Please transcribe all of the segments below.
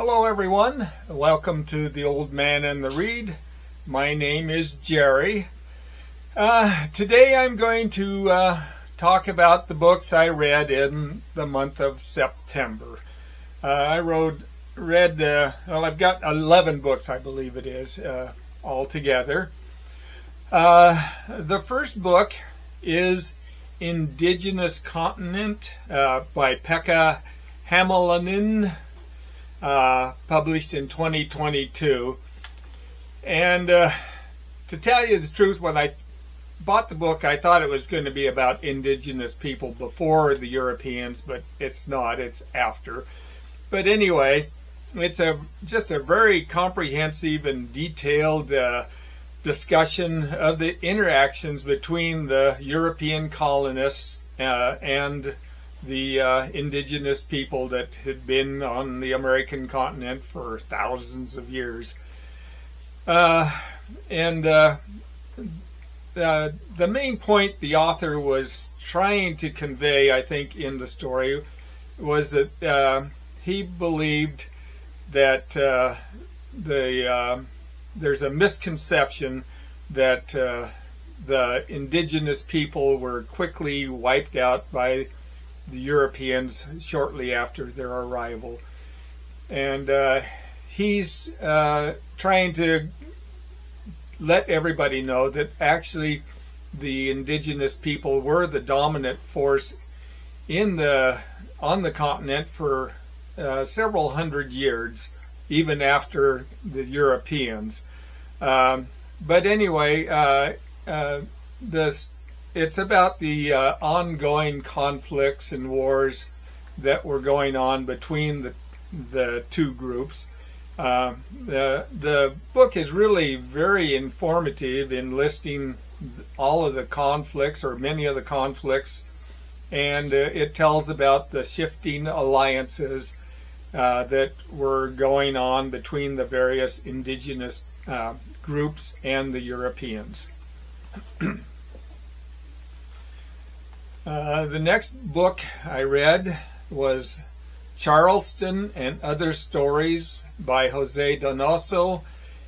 Hello everyone, welcome to The Old Man and the Read. My name is Jerry. Today I'm going to talk about the books I read in the month of September. I've got 11 books, I believe it is, altogether. The first book is Indigenous Continent by Pekka Hamalainen. Published in 2022. And to tell you the truth, when I bought the book, I thought it was going to be about indigenous people before the Europeans, but it's not, it's after. But anyway, it's just a very comprehensive and detailed discussion of the interactions between the European colonists and the indigenous people that had been on the American continent for thousands of years. The main point the author was trying to convey, I think, in the story was that he believed that there's a misconception that the indigenous people were quickly wiped out by the Europeans shortly after their arrival. And he's trying to let everybody know that actually the indigenous people were the dominant force on the continent for several hundred years, even after the Europeans. But anyway, it's about the ongoing conflicts and wars that were going on between the two groups. The book is really very informative in listing all of the conflicts, or many of the conflicts, and it tells about the shifting alliances that were going on between the various indigenous groups and the Europeans. The next book I read was Charleston and Other Stories by Jose Donoso,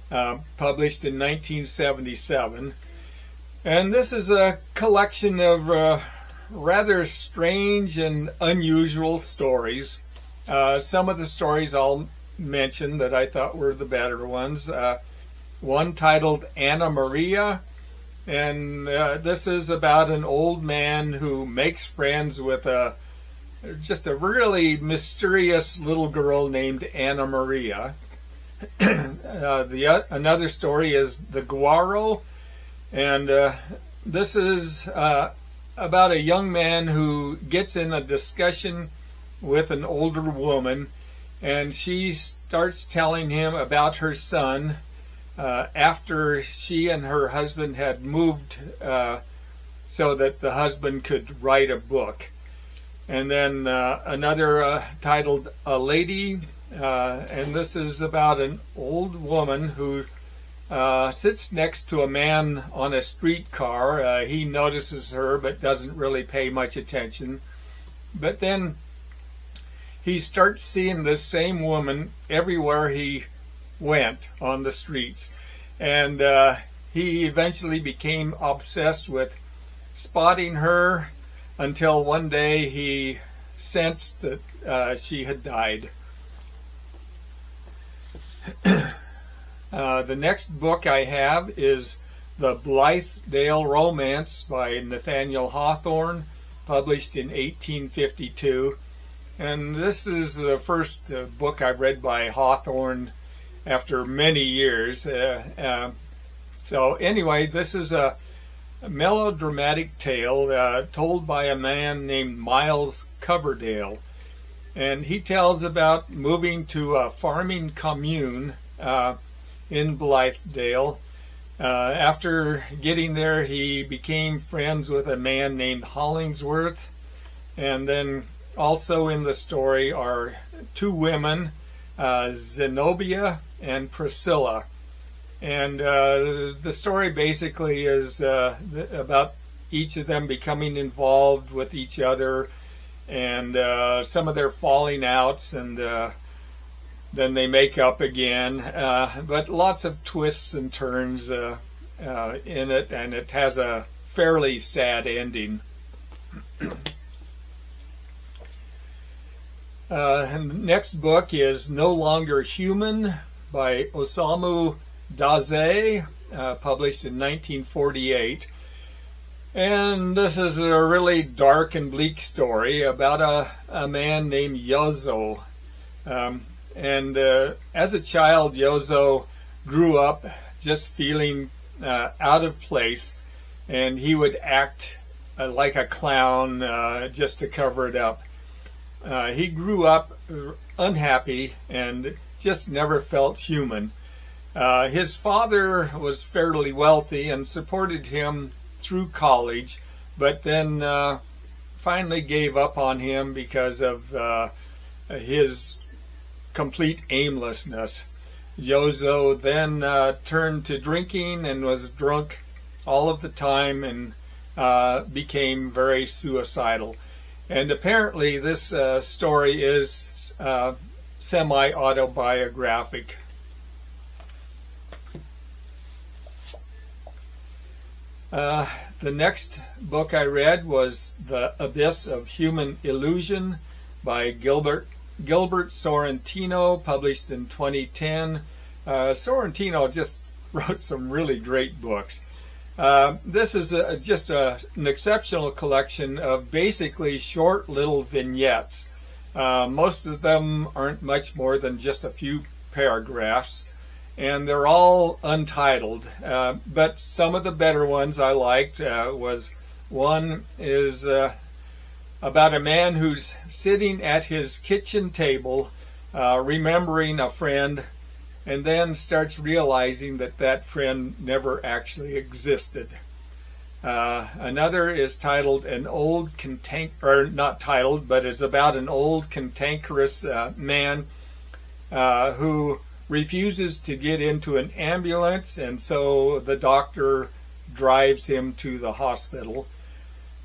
published in 1977. And this is a collection of rather strange and unusual stories. Some of the stories I'll mention that I thought were the better ones. One titled Anna Maria. And this is about an old man who makes friends with just a really mysterious little girl named Anna Maria. Another story is The Guaro, and this is about a young man who gets in a discussion with an older woman, and she starts telling him about her son after she and her husband had moved so that the husband could write a book. And then another titled A Lady, and this is about an old woman who sits next to a man on a streetcar. He notices her but doesn't really pay much attention. But then he starts seeing this same woman everywhere he went on the streets, and he eventually became obsessed with spotting her until one day he sensed that she had died. The next book I have is The Blithedale Romance by Nathaniel Hawthorne, published in 1852. And this is the first book I've read by Hawthorne after many years. So anyway, this is a melodramatic tale told by a man named Miles Coverdale. And he tells about moving to a farming commune in Blithedale. After getting there, he became friends with a man named Hollingsworth. And then also in the story are two women, Zenobia and Priscilla. And the story basically is about each of them becoming involved with each other, and some of their falling outs, and then they make up again, but lots of twists and turns in it, and it has a fairly sad ending. And the next book is No Longer Human by Osamu Dazai, published in 1948. And this is a really dark and bleak story about a man named Yozo. As a child, Yozo grew up just feeling out of place, and he would act like a clown just to cover it up. He grew up unhappy and just never felt human. His father was fairly wealthy and supported him through college, but then finally gave up on him because of his complete aimlessness. Yozo then turned to drinking and was drunk all of the time and became very suicidal. And apparently this story is semi-autobiographic. The next book I read was The Abyss of Human Illusion by Gilbert Sorrentino, published in 2010. Sorrentino just wrote some really great books. This is just an exceptional collection of basically short little vignettes. Most of them aren't much more than just a few paragraphs, and they're all untitled. But some of the better ones I liked was one is about a man who's sitting at his kitchen table remembering a friend, and then starts realizing that that friend never actually existed. Another is titled An Old or not titled, but it's about an old cantankerous man who refuses to get into an ambulance, and so the doctor drives him to the hospital.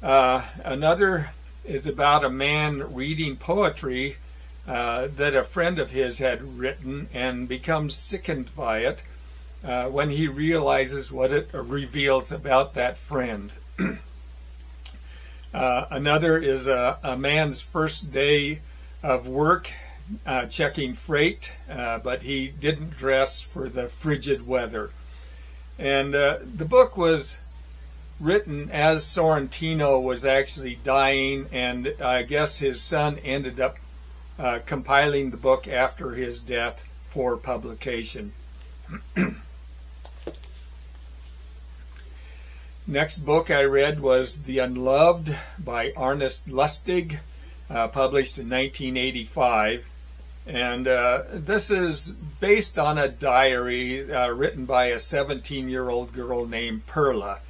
Another is about a man reading poetry that a friend of his had written and becomes sickened by it when he realizes what it reveals about that friend. Another is a man's first day of work checking freight, but he didn't dress for the frigid weather. And the book was written as Sorrentino was actually dying, and I guess his son ended up compiling the book after his death for publication. Next book I read was The Unloved by Ernest Lustig, published in 1985. And this is based on a diary written by a 17-year-old girl named Perla.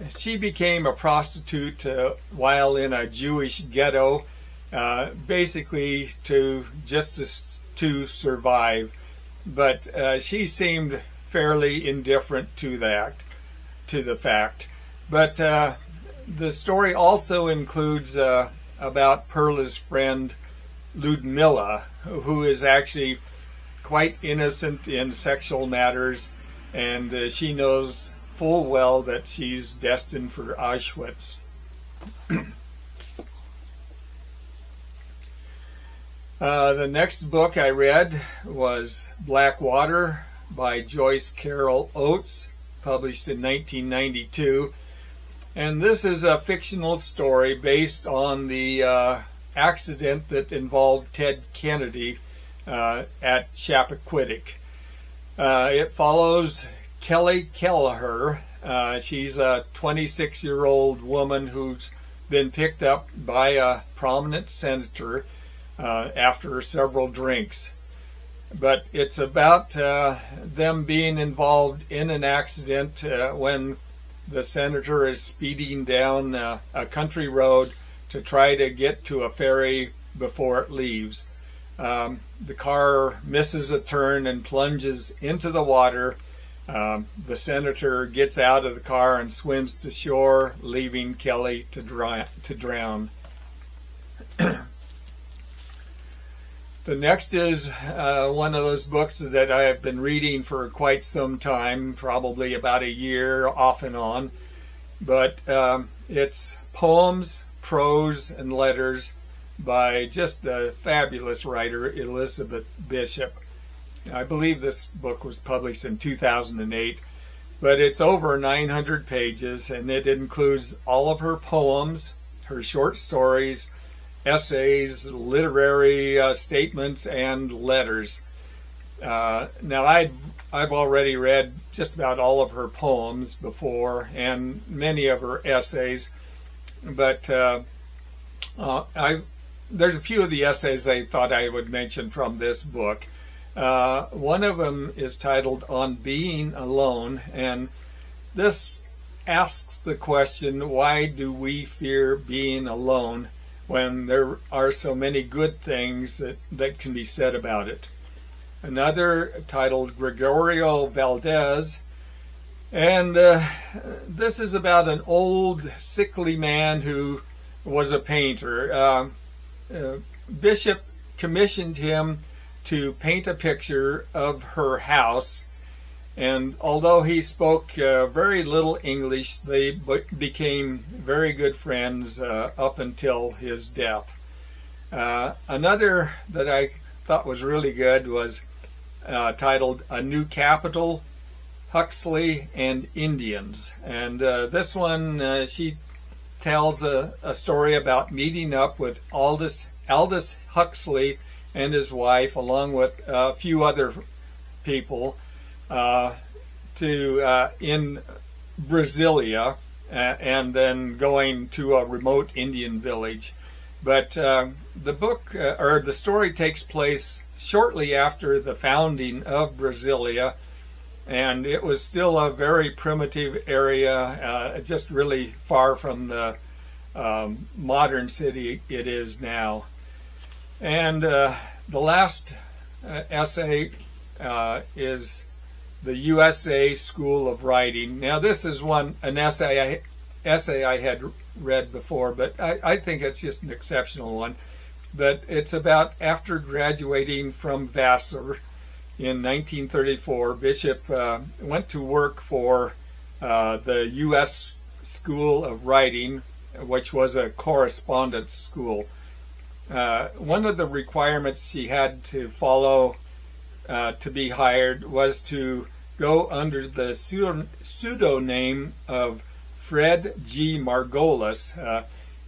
She became a prostitute while in a Jewish ghetto, basically to survive. But she seemed fairly indifferent to the fact. But the story also includes about Perla's friend Ludmilla, who is actually quite innocent in sexual matters, and she knows full well that she's destined for Auschwitz. The next book I read was Black Water by Joyce Carol Oates, published in 1992. And this is a fictional story based on the accident that involved Ted Kennedy at Chappaquiddick. It follows Kelly Kelleher. She's a 26-year-old woman who's been picked up by a prominent senator after several drinks. But it's about them being involved in an accident when the senator is speeding down a country road to try to get to a ferry before it leaves. The car misses a turn and plunges into the water. The senator gets out of the car and swims to shore, leaving Kelly to drown. The next is one of those books that I have been reading for quite some time, probably about a year off and on. But it's Poems, Prose, and Letters by just a fabulous writer, Elizabeth Bishop. I believe this book was published in 2008, but it's over 900 pages, and it includes all of her poems, her short stories, essays, literary statements, and letters. Now, I've already read just about all of her poems before, and many of her essays, but there's a few of the essays I thought I would mention from this book. One of them is titled On Being Alone, and this asks the question, why do we fear being alone when there are so many good things that can be said about it? Another titled Gregorio Valdez, and this is about an old sickly man who was a painter. Bishop commissioned him to paint a picture of her house, and although he spoke very little English, they became very good friends up until his death. Another that I thought was really good was titled A New Capital, Huxley and Indians. And this one, she tells a story about meeting up with Aldous Huxley and his wife, along with a few other people, in Brasilia, and then going to a remote Indian village. But the book or the story takes place shortly after the founding of Brasilia, and it was still a very primitive area, just really far from the modern city it is now. And the last essay is the USA School of Writing. Now, this is an essay I had read before, but I think it's just an exceptional one. But it's about after graduating from Vassar in 1934, Bishop went to work for the U.S. School of Writing, which was a correspondence school. One of the requirements she had to follow to be hired was to go under the pseudonym of Fred G. Margolis.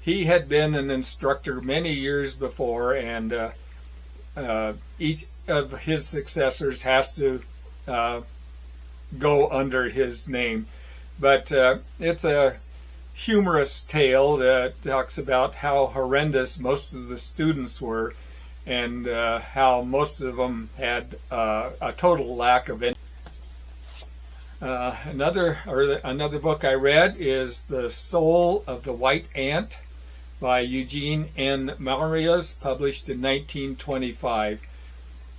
He had been an instructor many years before, and each of his successors has to go under his name. But it's a humorous tale that talks about how horrendous most of the students were, and how most of them had a total lack of interest. Another book I read is The Soul of the White Ant by Eugene N. Marius, published in 1925.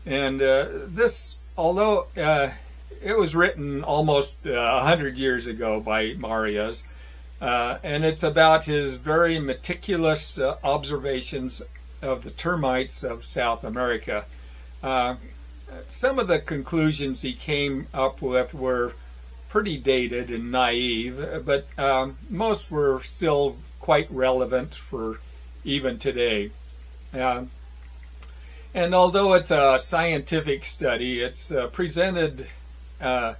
And this, although it was written almost 100 years ago by Marius, and it's about his very meticulous observations of the termites of South America. Some of the conclusions he came up with were pretty dated and naive, but most were still quite relevant for even today. And although it's a scientific study, it's presented a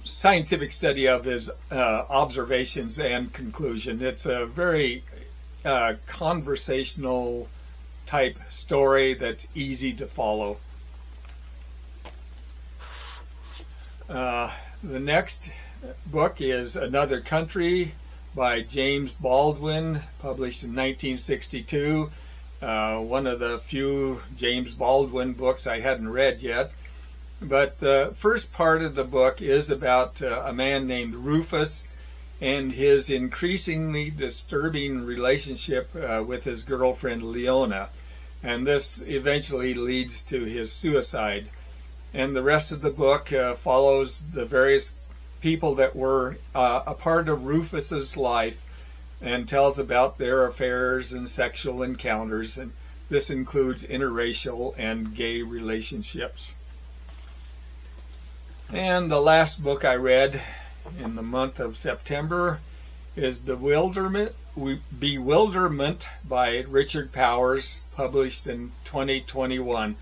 scientific study of his observations and conclusion. It's a very conversational type story that's easy to follow. The next book is Another Country by James Baldwin, published in 1962. One of the few James Baldwin books I hadn't read yet. But the first part of the book is about a man named Rufus and his increasingly disturbing relationship with his girlfriend Leona. And this eventually leads to his suicide. And the rest of the book follows the various people that were a part of Rufus's life, and tells about their affairs and sexual encounters. And This includes interracial and gay relationships. And the last book I read in the month of September is Bewilderment by Richard Powers, published in 2021.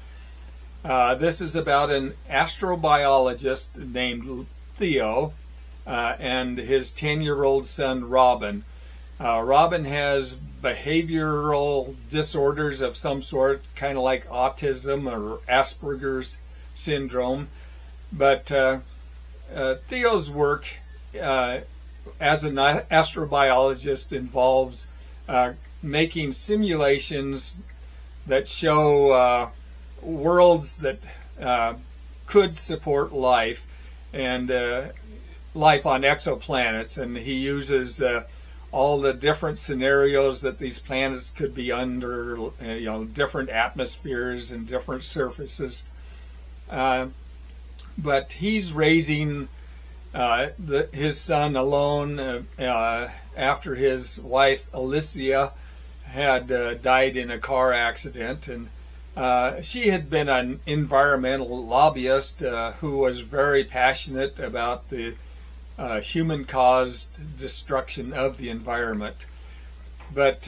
This is about an astrobiologist named Theo and his 10-year-old son Robin. Robin has behavioral disorders of some sort, kind of like autism or Asperger's syndrome. But Theo's work as an astrobiologist involves making simulations that show worlds that could support life and life on exoplanets, and he uses all the different scenarios that these planets could be under, different atmospheres and different surfaces. But he's raising his son alone after his wife Alicia had died in a car accident, and she had been an environmental lobbyist who was very passionate about the human-caused destruction of the environment. But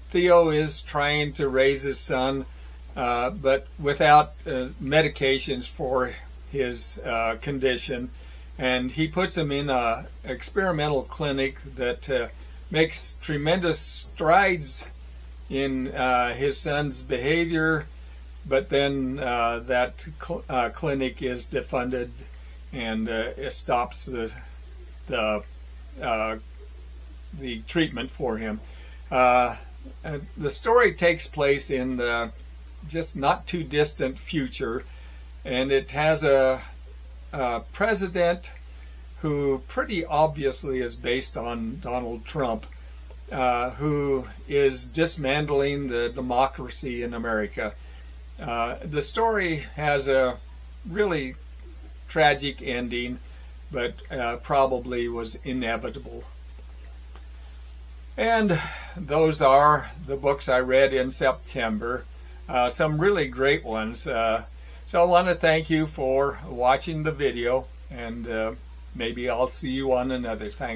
Theo is trying to raise his son, but without medications for his condition, and he puts him in an experimental clinic that makes tremendous strides in his son's behavior, but then that clinic is defunded, and it stops the treatment for him. The story takes place in the just not too distant future, and it has a president who pretty obviously is based on Donald Trump, who is dismantling the democracy in America. The story has a really tragic ending, but probably was inevitable. And those are the books I read in September. Some really great ones. So I want to thank you for watching the video, and maybe I'll see you on another. Thanks.